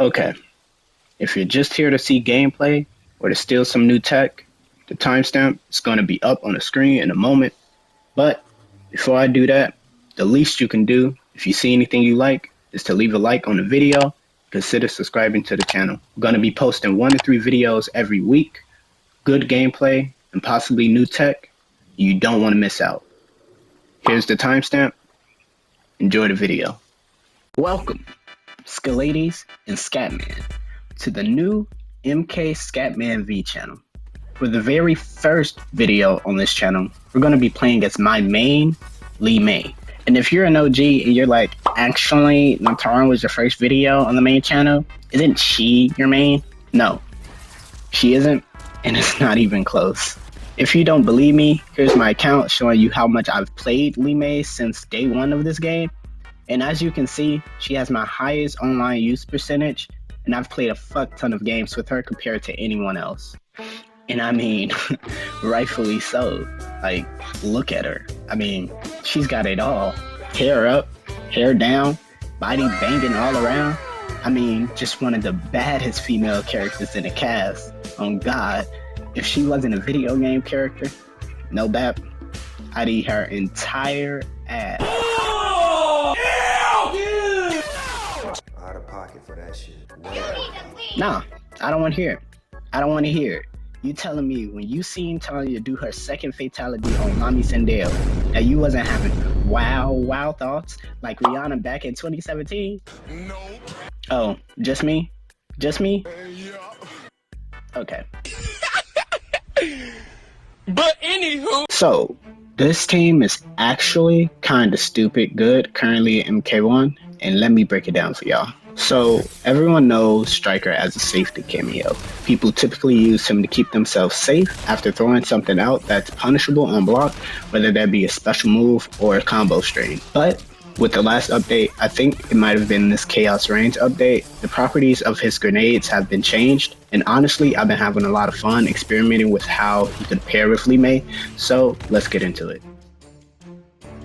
Okay, if you're just here to see gameplay or to steal some new tech, the timestamp is going to be up on the screen in a moment. But before I do that, the least you can do if you see anything you like is to leave a like on the video. Consider subscribing to the channel. I'm going to be posting 1 to 3 videos every week, good gameplay, and possibly new tech you don't want to miss out. Here's the timestamp. Enjoy the video. Welcome, Skeladies and Scatman, to the new MK Scatman V channel. For the very first video on this channel, we're going to be playing as my main, Mei. And if you're an OG and you're like, actually, Natara was your first video on the main channel, isn't she your main? No, she isn't, and it's not even close. If you don't believe me, here's my account showing you how much I've played Mei since day 1 of this game. And as you can see, she has my highest online use percentage, and I've played a fuck ton of games with her compared to anyone else. And I mean, rightfully so. Like, look at her. I mean, she's got it all. Hair up, hair down, body banging all around. I mean, just one of the baddest female characters in the cast. On God, if she wasn't a video game character, no bap, I'd eat her entire ass. Out of pocket for that shit. Nah, I don't want to hear it. I don't want to hear it. You telling me when you seen Tanya do her second fatality on Mami Sendale that you wasn't having wow thoughts like Rihanna back in 2017? No. Oh, just me? Just me? Yeah. Okay. But anywho. So, this team is actually kinda stupid good currently in MK1, and let me break it down for y'all. So, everyone knows Stryker as a safety cameo. People typically use him to keep themselves safe after throwing something out that's punishable on block, whether that be a special move or a combo string. But with the last update, I think it might have been this Chaos Reigns update, the properties of his grenades have been changed, and honestly, I've been having a lot of fun experimenting with how he could pair with Mei, so let's get into it.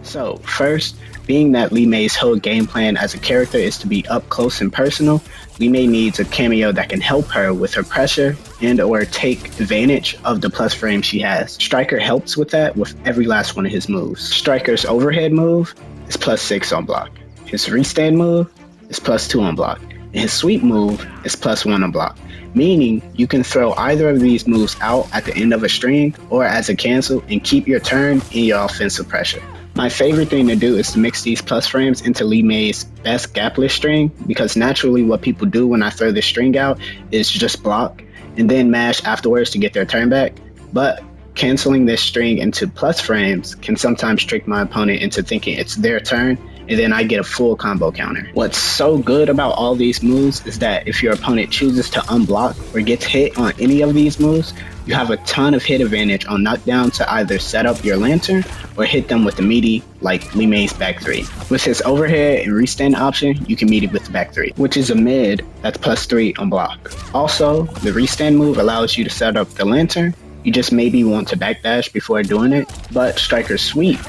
So, first, being that Mei's whole game plan as a character is to be up close and personal, Mei needs a cameo that can help her with her pressure and or take advantage of the plus frame she has. Stryker helps with that with every last one of his moves. Stryker's overhead move is +6 on block. His restand move is +2 on block. And his sweep move is +1 on block. Meaning you can throw either of these moves out at the end of a string or as a cancel and keep your turn in your offensive pressure. My favorite thing to do is to mix these plus frames into Mei's best gapless string, because naturally what people do when I throw this string out is just block and then mash afterwards to get their turn back. But canceling this string into plus frames can sometimes trick my opponent into thinking it's their turn, and then I get a full combo counter. What's so good about all these moves is that if your opponent chooses to unblock or gets hit on any of these moves, you have a ton of hit advantage on knockdown to either set up your lantern or hit them with the meaty like Mei's back 3. With his overhead and restand option, you can meet it with the back 3, which is a mid that's +3 on block. Also, the restand move allows you to set up the lantern. You just maybe want to backdash before doing it, but Stryker's sweep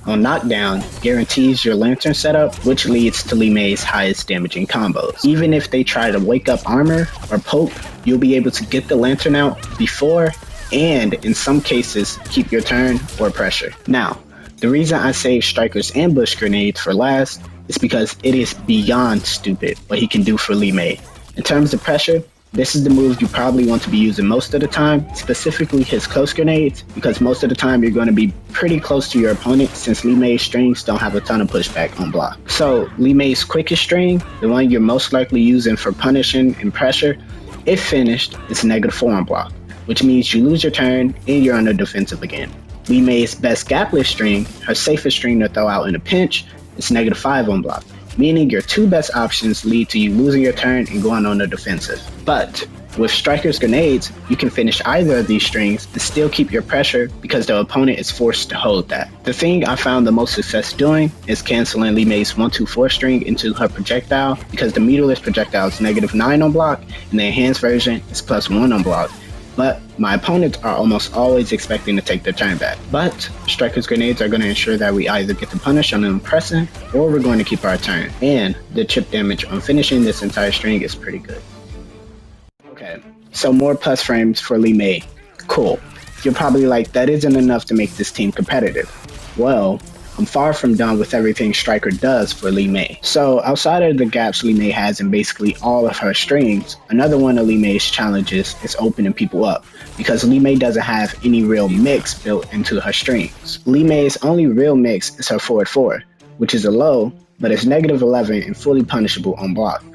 on knockdown guarantees your lantern setup, which leads to Mei's highest damaging combos. Even if they try to wake up armor or poke, you'll be able to get the lantern out before and in some cases keep your turn or pressure. Now, the reason I save Stryker's ambush grenades for last is because it is beyond stupid what he can do for Mei. In terms of pressure, this is the move you probably want to be using most of the time, specifically his close grenades, because most of the time you're going to be pretty close to your opponent since Mei's strings don't have a ton of pushback on block. So Mei's quickest string, the one you're most likely using for punishing and pressure, if finished, is -4 on block, which means you lose your turn and you're on the defensive again. Mei's best gapless string, her safest string to throw out in a pinch, is -5 on block, meaning your 2 best options lead to you losing your turn and going on the defensive. But with Stryker's grenades, you can finish either of these strings and still keep your pressure because the opponent is forced to hold that. The thing I found the most success doing is canceling Mei's 1-2-4 string into her projectile, because the meterless projectile is -9 on block and the enhanced version is +1 on block. but my opponents are almost always expecting to take their turn back. But Stryker's grenades are going to ensure that we either get the punish on them pressing, or we're going to keep our turn. And the chip damage on finishing this entire string is pretty good. Okay, so more plus frames for Li Mei. Cool. You're probably like, that isn't enough to make this team competitive. Well, I'm far from done with everything Stryker does for Li Mei. So outside of the gaps Li Mei has in basically all of her strings, another one of Li Mei's challenges is opening people up, because Li Mei doesn't have any real mix built into her strings. Li Mei's only real mix is her forward 4, which is a low, but it's -11 and fully punishable on block.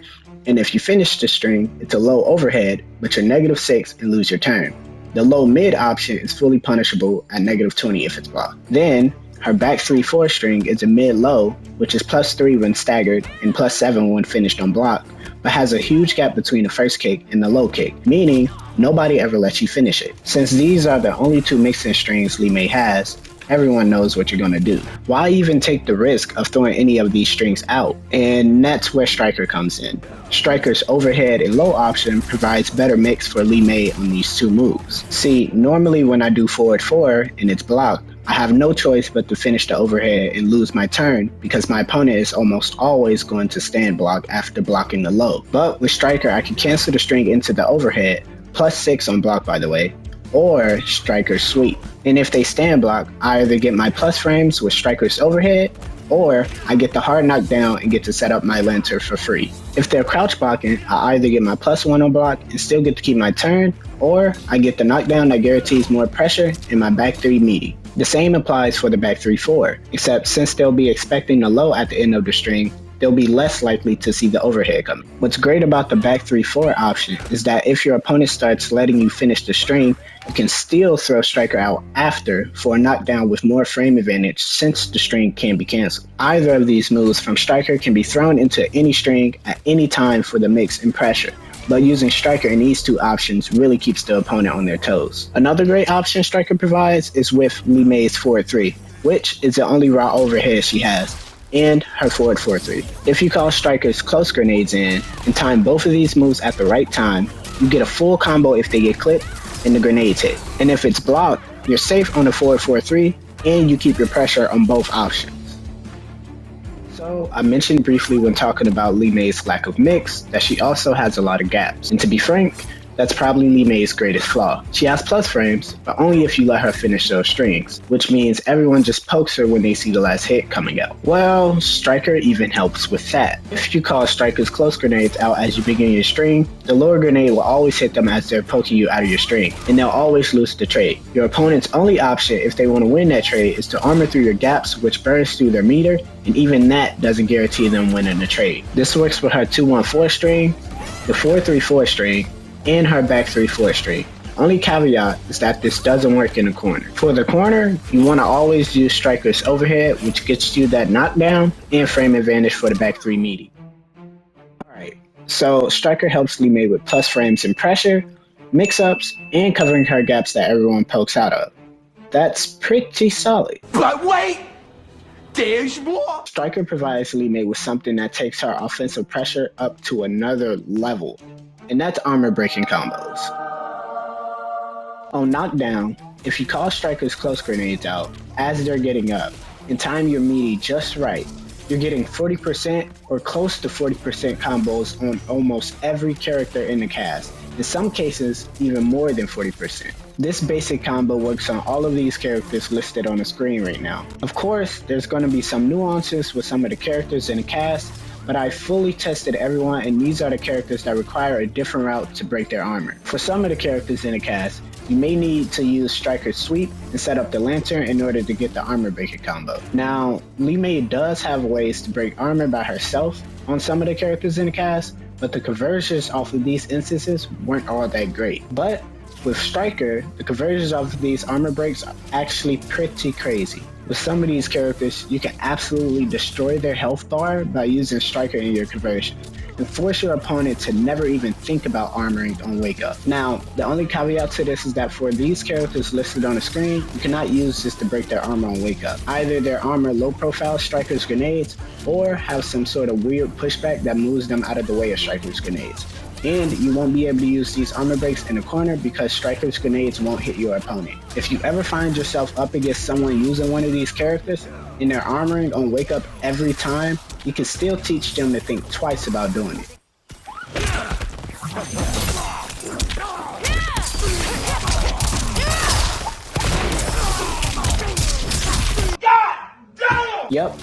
And if you finish the string, it's a low overhead, but you're -6 and lose your turn. The low mid option is fully punishable at -20 if it's blocked. Then, her back 3-4 string is a mid-low, which is +3 when staggered and +7 when finished on block, but has a huge gap between the first kick and the low kick, meaning nobody ever lets you finish it. Since these are the only two mixing strings Li Mei has, everyone knows what you're gonna do. Why even take the risk of throwing any of these strings out? And that's where Stryker comes in. Stryker's overhead and low option provides better mix for Li Mei on these two moves. See, normally when I do forward 4 and it's blocked, I have no choice but to finish the overhead and lose my turn, because my opponent is almost always going to stand block after blocking the low. But with Stryker, I can cancel the string into the overhead, +6 on block by the way, or Stryker's sweep. And if they stand block, I either get my plus frames with Stryker's overhead, or I get the hard knockdown and get to set up my lantern for free. If they're crouch blocking, I either get my +1 on block and still get to keep my turn, or I get the knockdown that guarantees more pressure in my back 3 meaty. The same applies for the back 3-4, except since they'll be expecting the low at the end of the string, they'll be less likely to see the overhead coming. What's great about the back 3-4 option is that if your opponent starts letting you finish the string, you can still throw Stryker out after for a knockdown with more frame advantage, since the string can be cancelled. Either of these moves from Stryker can be thrown into any string at any time for the mix and pressure, but using Stryker in these two options really keeps the opponent on their toes. Another great option Stryker provides is with Li Mei's forward 3, which is the only raw overhead she has, and her forward 4-3. If you call Stryker's close grenades in and time both of these moves at the right time, you get a full combo if they get clipped and the grenades hit. And if it's blocked, you're safe on the forward 4-3 and you keep your pressure on both options. So I mentioned briefly when talking about Li Mei's lack of mix that she also has a lot of gaps. And to be frank, that's probably Li Mei's greatest flaw. She has plus frames, but only if you let her finish those strings, which means everyone just pokes her when they see the last hit coming out. Well, Stryker even helps with that. If you call Stryker's close grenades out as you begin your string, the lower grenade will always hit them as they're poking you out of your string, and they'll always lose the trade. Your opponent's only option if they want to win that trade is to armor through your gaps, which burns through their meter, and even that doesn't guarantee them winning the trade. This works with her 2-1-4 string, the 4-3-4 string, and her back 3-4 string. Only caveat is that this doesn't work in the corner. For the corner, you want to always use Stryker's overhead, which gets you that knockdown and frame advantage for the back 3 meaty. Alright, so Stryker helps Li Mei with plus frames and pressure, mix-ups, and covering her gaps that everyone pokes out of. That's pretty solid. But wait! There's more! Stryker provides Li Mei with something that takes her offensive pressure up to another level, and that's armor breaking combos. On knockdown, if you call Stryker's close grenades out as they're getting up and time your meaty just right, you're getting 40% or close to 40% combos on almost every character in the cast, in some cases even more than 40%. This basic combo works on all of these characters listed on the screen right now. Of course, there's going to be some nuances with some of the characters in the cast, but I fully tested everyone, and these are the characters that require a different route to break their armor. For some of the characters in the cast, you may need to use Stryker's sweep and set up the lantern in order to get the armor breaking combo. Now, Li Mei does have ways to break armor by herself on some of the characters in the cast, but the conversions off of these instances weren't all that great. But with Stryker, the conversions off of these armor breaks are actually pretty crazy. With some of these characters, you can absolutely destroy their health bar by using Stryker in your conversions, and force your opponent to never even think about armoring on Wake Up. Now, the only caveat to this is that for these characters listed on the screen, you cannot use this to break their armor on Wake Up. Either their armor low profile Stryker's grenades, or have some sort of weird pushback that moves them out of the way of Stryker's grenades. And you won't be able to use these armor breaks in the corner because Stryker's grenades won't hit your opponent. If you ever find yourself up against someone using one of these characters and they're armoring on wake up every time, you can still teach them to think twice about doing it. Yep,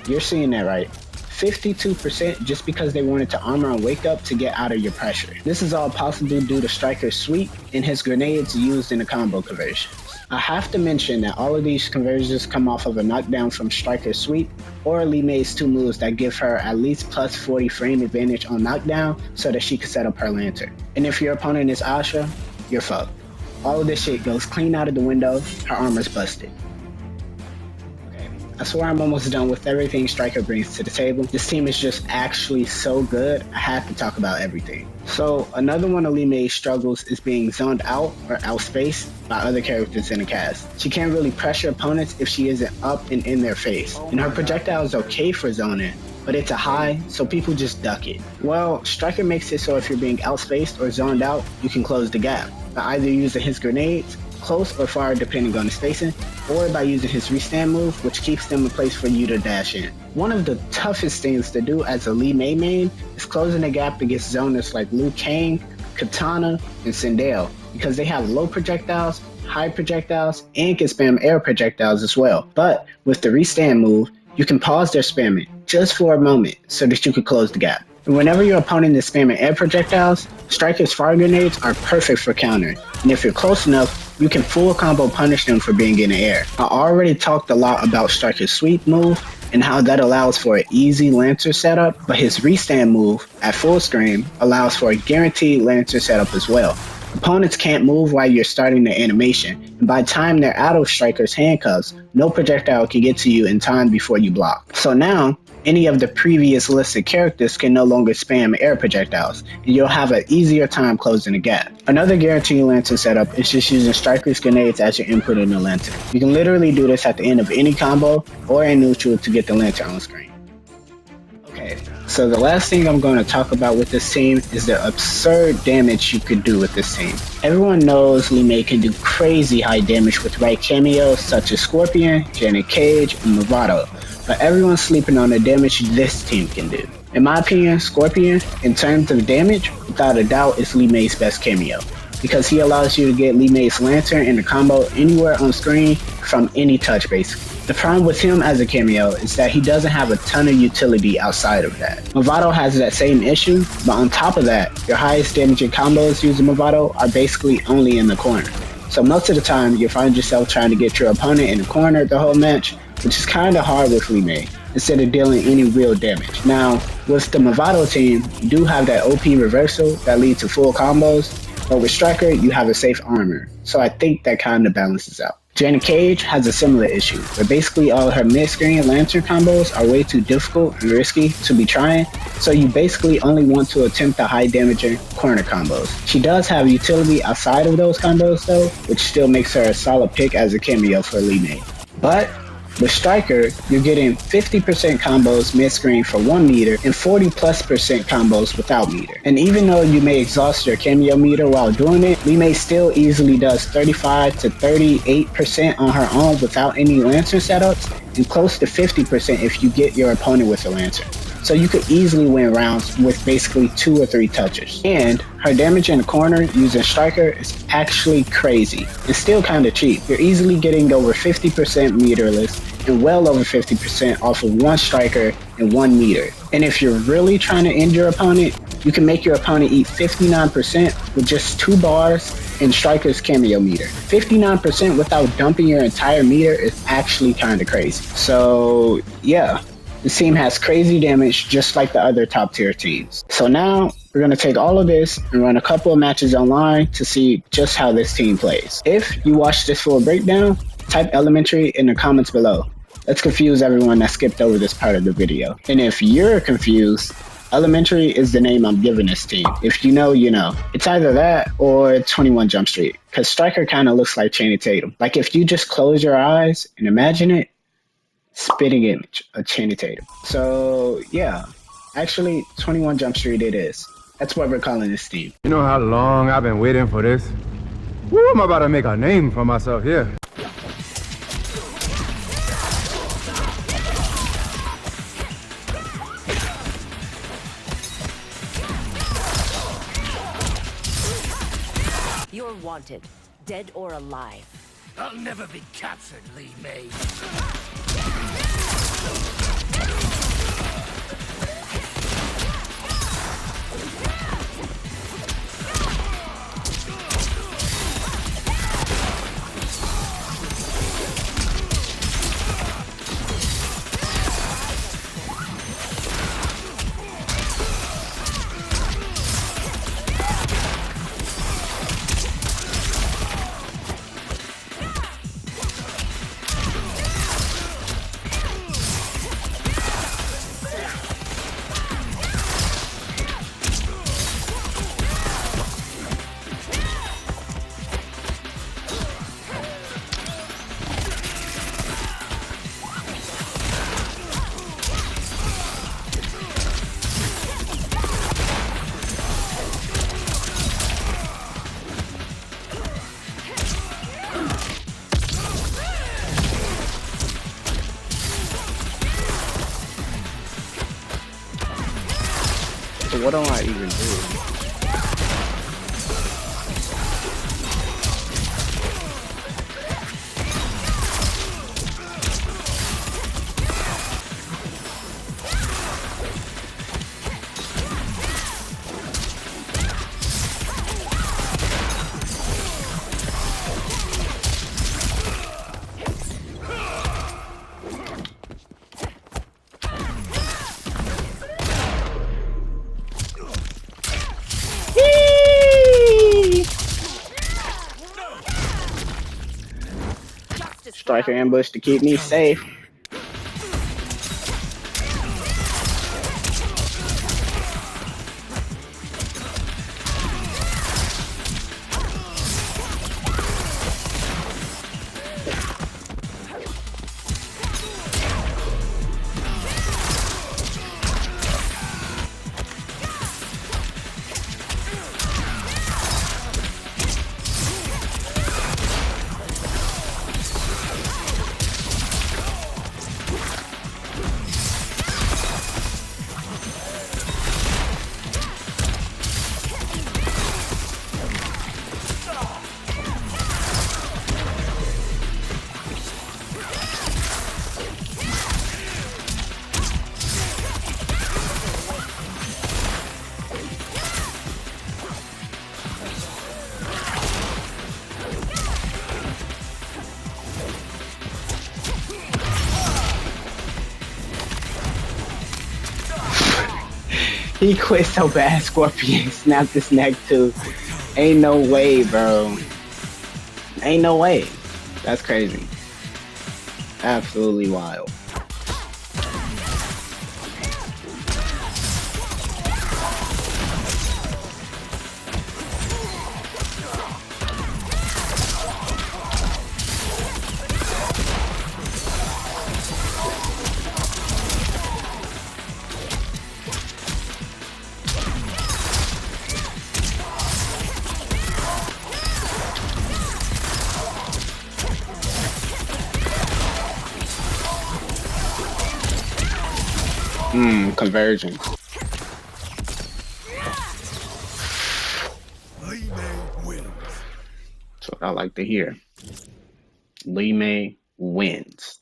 you're seeing that right. 52% just because they wanted to armor on wake up to get out of your pressure. This is all possible due to Stryker's sweep and his grenades used in the combo conversions. I have to mention that all of these conversions come off of a knockdown from Stryker's sweep or Lee Mei's 2 moves that give her at least plus 40 frame advantage on knockdown so that she can set up her lantern. And if your opponent is Asha, you're fucked. All of this shit goes clean out of the window, her armor's busted. I swear I'm almost done with everything Stryker brings to the table. This team is just actually so good, I have to talk about everything. So another one of Lee Mei's struggles is being zoned out or outspaced by other characters in the cast. She can't really pressure opponents if she isn't up and in their face. And her projectile is okay for zoning, but it's a high, so people just duck it. Well, Stryker makes it so if you're being outspaced or zoned out, you can close the gap by either using his grenades, close or far depending on the spacing, or by using his restand move, which keeps them a place for you to dash in. One of the toughest things to do as a Lee Mei main is closing the gap against zoners like Liu Kang, Katana, and Sindel, because they have low projectiles, high projectiles, and can spam air projectiles as well. But with the restand move, you can pause their spamming just for a moment so that you can close the gap. And whenever your opponent is spamming air projectiles, Stryker's fire grenades are perfect for countering. And if you're close enough, you can full combo punish them for being in the air. I already talked a lot about Stryker's sweep move and how that allows for an easy lantern setup, but his restand move at full screen allows for a guaranteed lantern setup as well. Opponents can't move while you're starting the animation, and by the time they're out of Stryker's handcuffs, no projectile can get to you in time before you block. So now, any of the previous listed characters can no longer spam air projectiles, and you'll have an easier time closing the gap. Another guaranteed lantern setup is just using Stryker's grenades as your input in the lantern. You can literally do this at the end of any combo or in neutral to get the lantern on screen. Okay, so the last thing I'm going to talk about with this team is the absurd damage you could do with this team. Everyone knows Lee Mei can do crazy high damage with right cameos such as Scorpion, Janet Cage, and Movado, but everyone's sleeping on the damage this team can do. In my opinion, Scorpion, in terms of damage, without a doubt is Lee Mei's best cameo, because he allows you to get Lee Mei's lantern in the combo anywhere on screen from any touch basically. The problem with him as a cameo is that he doesn't have a ton of utility outside of that. Movado has that same issue, but on top of that, your highest damaging combos using Movado are basically only in the corner. So most of the time, you'll find yourself trying to get your opponent in the corner the whole match, which is kind of hard with Lee Mei, instead of dealing any real damage. Now, with the Movado team, you do have that OP reversal that leads to full combos, but with Stryker, you have a safe armor, so I think that kind of balances out. Janet Cage has a similar issue, where basically all her mid-screen lantern combos are way too difficult and risky to be trying, so you basically only want to attempt the high damaging corner combos. She does have utility outside of those combos though, which still makes her a solid pick as a cameo for Lee Mei. But with Stryker, you're getting 50% combos mid-screen for 1 meter and 40+% combos without meter. And even though you may exhaust your cameo meter while doing it, Lee Mei still easily does 35 to 38% on her own without any lantern setups, and close to 50% if you get your opponent with a lantern. So you could easily win rounds with basically 2 or 3 touches. And her damage in the corner using Stryker is actually crazy. It's still kind of cheap. You're easily getting over 50% meterless and well over 50% off of 1 Stryker and 1 meter. And if you're really trying to end your opponent, you can make your opponent eat 59% with just 2 bars and Stryker's cameo meter. 59% without dumping your entire meter is actually kind of crazy. So yeah. This team has crazy damage just like the other top tier teams. So now we're going to take all of this and run a couple of matches online to see just how this team plays. If you watch this full breakdown, type elementary in the comments below. Let's confuse everyone that skipped over this part of the video. And if you're confused, elementary is the name I'm giving this team. If you know, you know. It's either that or 21 Jump Street, because Stryker kind of looks like Channing Tatum. Like if you just close your eyes and imagine it, spitting image of Channing Tatum. So yeah, actually 21 Jump Street it is. That's what we're calling this team. You know how long I've been waiting for this? Woo, I'm about to make a name for myself here. You're wanted, dead or alive. I'll never be captured, Mei. So what do I even do? Striker ambush to keep me safe. He quit so bad, Scorpion snapped his neck too. Ain't no way, bro. Ain't no way. That's crazy. Absolutely wild. Conversion. That's what I like to hear. Mei wins.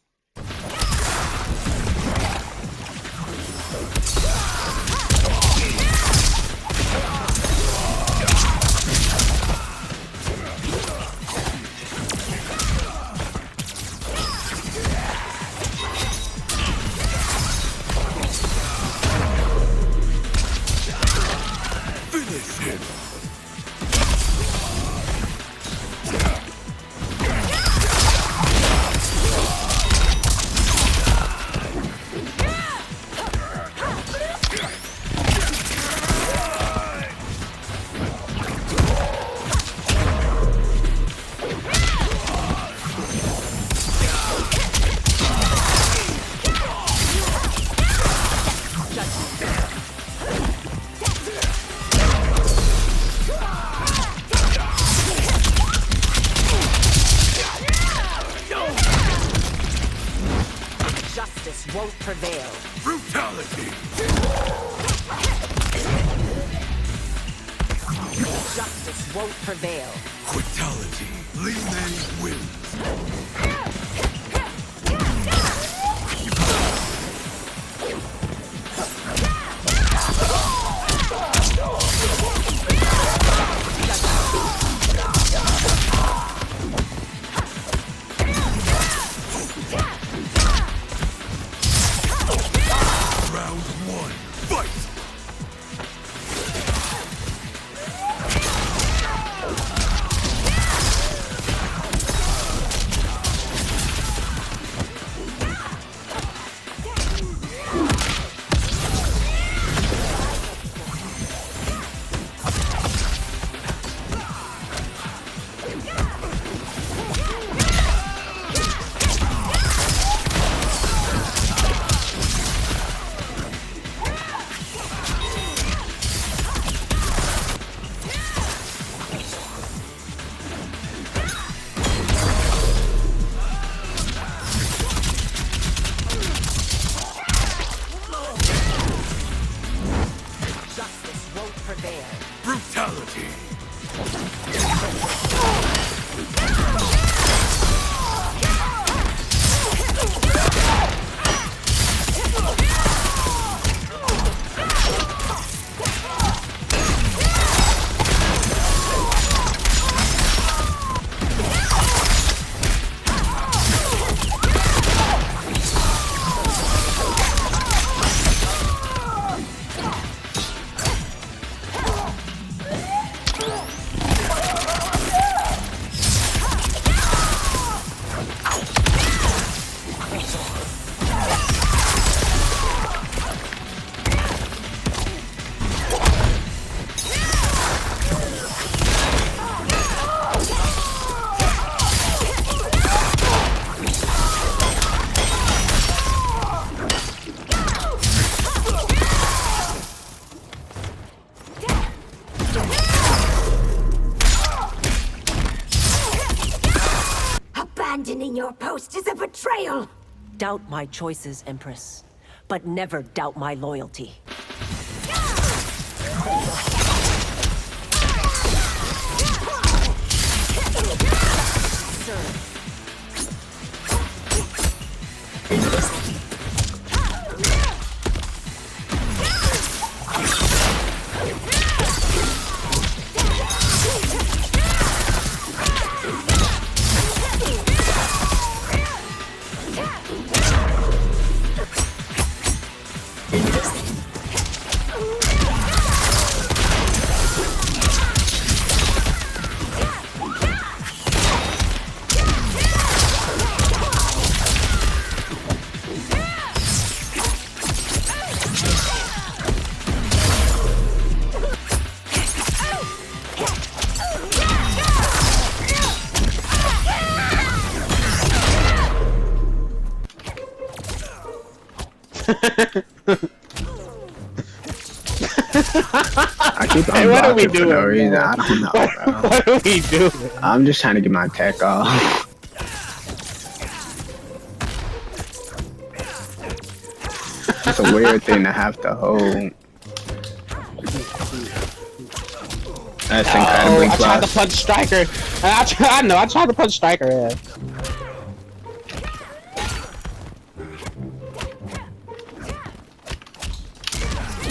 prevail. Brutality. Justice won't prevail. Fatality. Li Mei wins. Round one. Fight. Justice won't prevail. Brutality. Abandoning your post is a betrayal! Doubt my choices, Empress, but never doubt my loyalty. I keep Hey, what are we unblocking for no doing, reason. bro? I don't know, bro. What are we doing? I'm just trying to get my tech off. It's a weird thing to have to hold. That's incredibly I tried to plus. punch Stryker. I tried to punch Stryker. Yeah.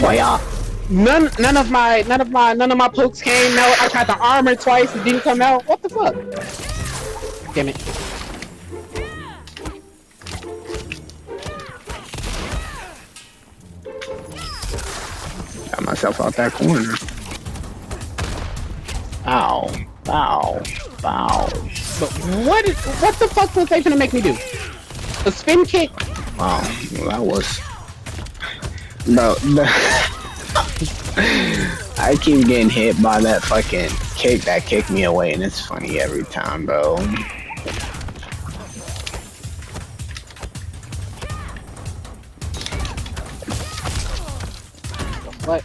Why y'all? None of my pokes came out. I tried to armor twice. It didn't come out. What the fuck? Damn it. Got myself out that corner. Ow. Ow. Ow. But what the fuck was they gonna make me do? A spin kick? Wow. Well, that was... Bro, I keep getting hit by that fucking kick that kicked me away, and it's funny every time, bro. What?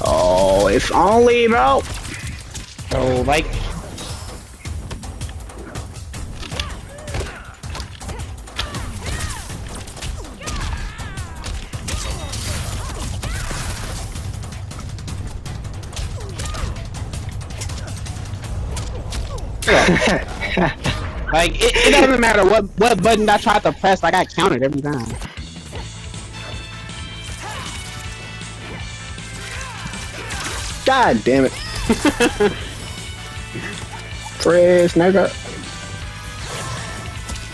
Oh, if only, bro. Oh, like... Like it doesn't matter what button I tried to press. I got countered every time. God damn it. Chris, nigga.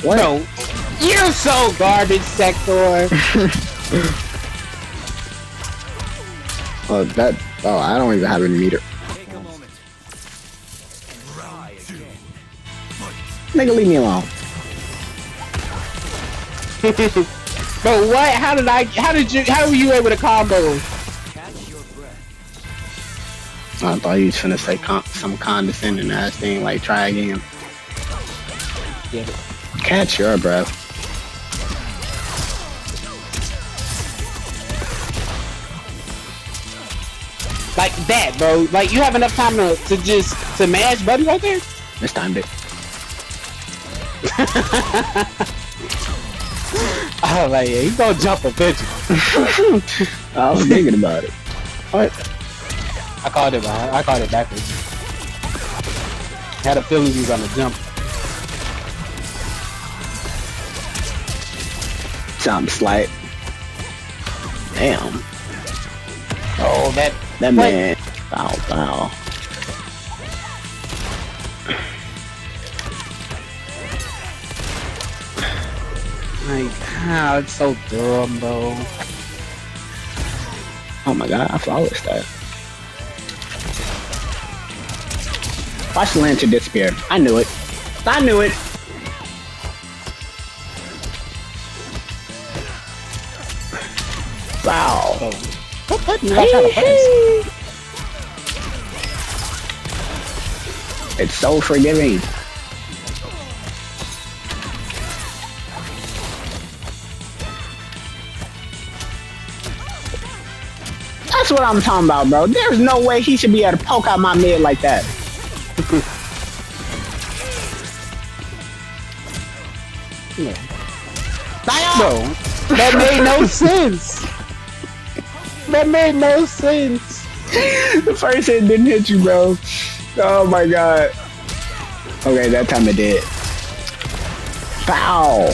What? Bro, you're so garbage, Sector. Oh, that. Oh, I don't even have any meter. Take a moment. Try again. Nigga, leave me alone. But what? How were you able to combo? Catch your breath. I thought you was finna say some condescending ass thing like try again. Yeah. Catch your breath. Like that, bro. Like you have enough time to mash buttons right there? This time, bitch. I was like, yeah, he's gonna jump eventually. I was thinking about it. What? I called it backwards. Had a feeling he was gonna jump. Jump slight. Damn. Oh, that man. Bow, bow. Like, ah, it's so dumb, bro. Oh my god, I flawless that. Watch the lantern disappear. I knew it. I knew it. Wow. What button did I try to press? It's so forgiving. That's what I'm talking about, bro. There's no way he should be able to poke out my mid like that. Yeah. Bro, that made no sense. That made no sense. The first hit didn't hit you, bro. Oh my god. Okay, that time it did. Foul.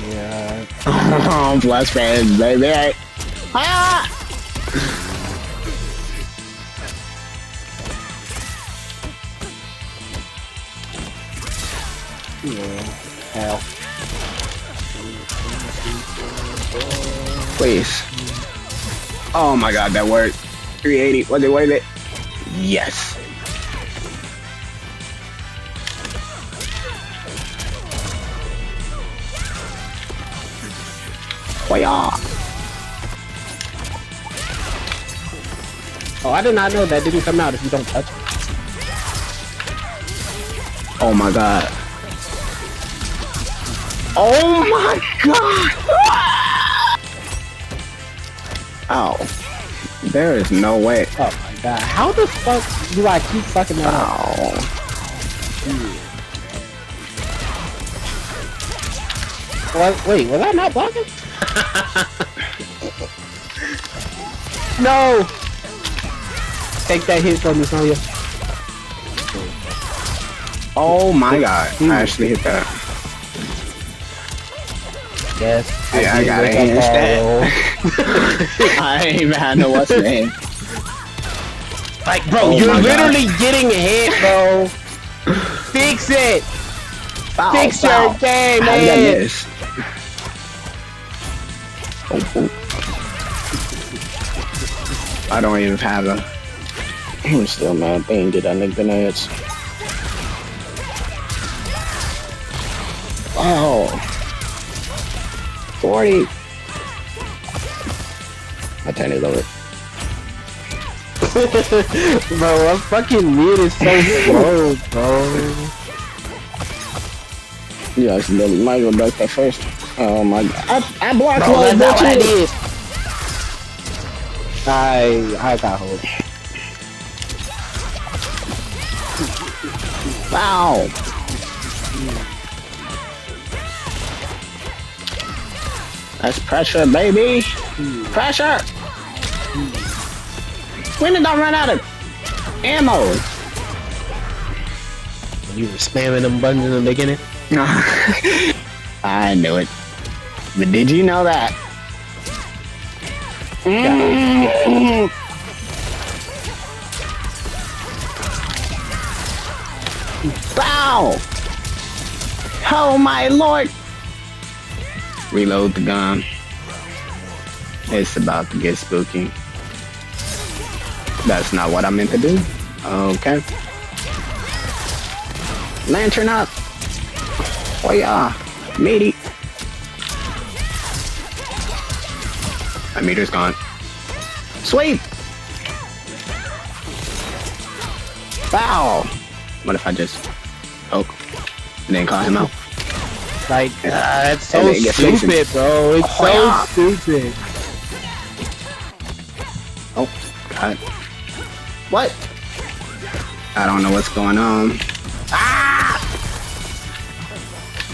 Yeah. Oh, plus friends, baby. Ah! Yeah. Hell. Please. Oh my god, that worked. 380. Was it worth it? Yes. Fire. Oh, I did not know that didn't come out if you don't touch it. Oh my god. Oh my god. Ow. There is no way. Oh my god. How the fuck do I keep fucking that up? Ow. Wait, was I not blocking? No! Take that hit from me, Sonya. Oh my god. I actually hit that. Yes. Yeah, I got a handstand. I ain't even had no what's name. Like, bro, Oh you're my God. literally getting hit, bro. Fix it! Foul, Fix foul. your game, How did I man! miss? Oh. I don't even have a... I'm still mad they didn't get that nigga bananas. Oh. 40. My turn is over. Bro, I'm fucking weird is so slow, bro. Yeah, I might as well duck that first. Oh my god. I blocked Bro, one, that's not what I bitch. did. I got hold. Wow. That's pressure, baby. Pressure. When did I run out of ammo? You were spamming them buttons in the beginning. I knew it. But did you know that? Bow! Oh my lord! Reload the gun. It's about to get spooky. That's not what I meant to do. Okay. Lantern up! Oh yeah! Matey! My meter's gone. Sweep! Bow! What if I just poke and then call him out? Like, that's so stupid, bro. It's so stupid. Oh, God. What? I don't know what's going on. Ah!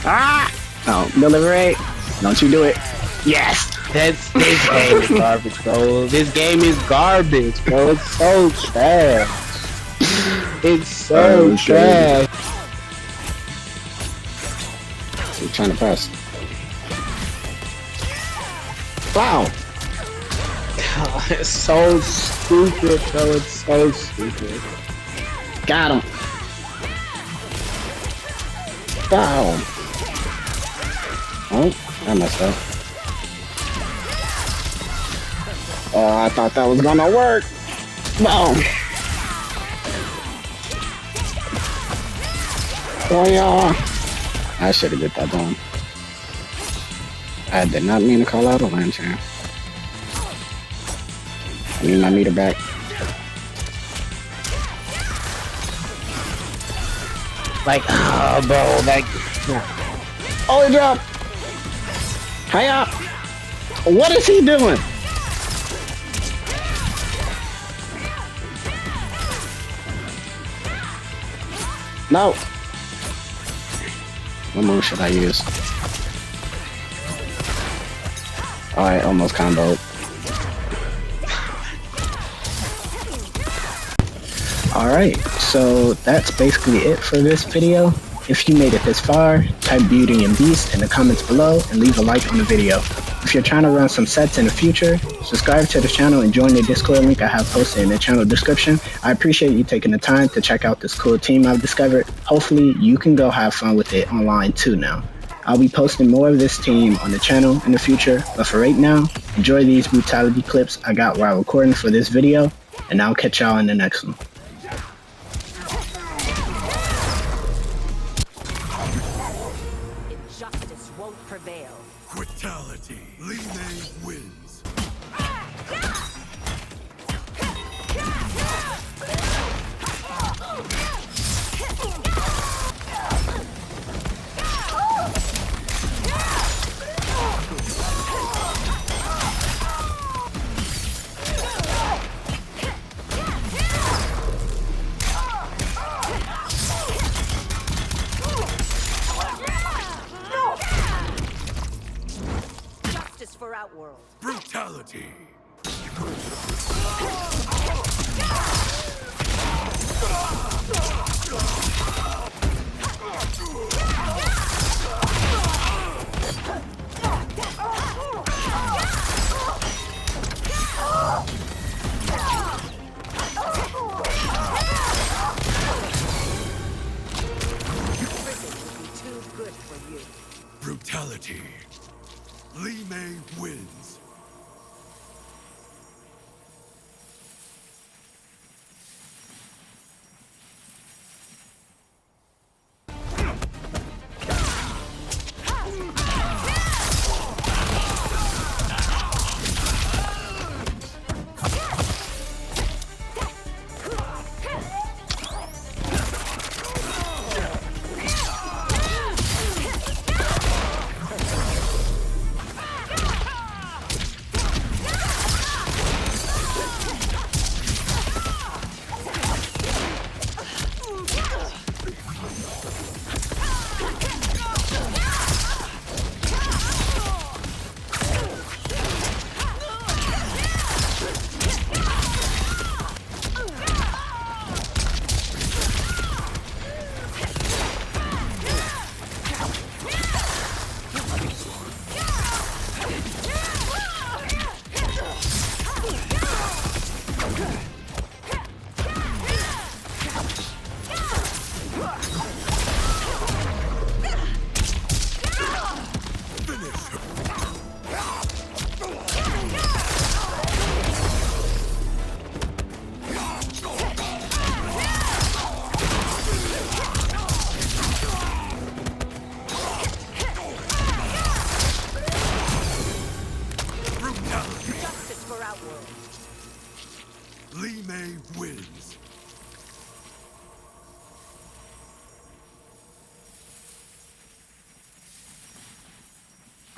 Ah! Oh, deliberate. Don't you do it. Yes! This game is garbage, bro. This game is garbage, bro. It's so trash. It's so trash. I'm trying to press. Wow! It's so stupid, bro. It's so stupid. Got him. Wow. Oh, I messed up. Oh, I thought that was gonna work. No. Oh yeah. I should have get that done. I did not mean to call out a lantern. I need my meter back. Like, oh, bro, like... Oh, it dropped! Hiya! What is he doing? No! What move should I use? Alright, almost comboed. Alright, so that's basically it for this video. If you made it this far, type Beauty and Beast in the comments below and leave a like on the video. If you're trying to run some sets in the future, subscribe to the channel and join the Discord link I have posted in the channel description. I appreciate you taking the time to check out this cool team I've discovered. Hopefully you can go have fun with it online too now. I'll be posting more of this team on the channel in the future, but for right now, enjoy these brutality clips I got while recording for this video, and I'll catch y'all in the next one. Injustice won't prevail. Fatality. Li Mei wins. Justice for Outworld. Brutality. Too good for you. Brutality. Li Mei wins.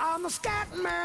I'm a scat man.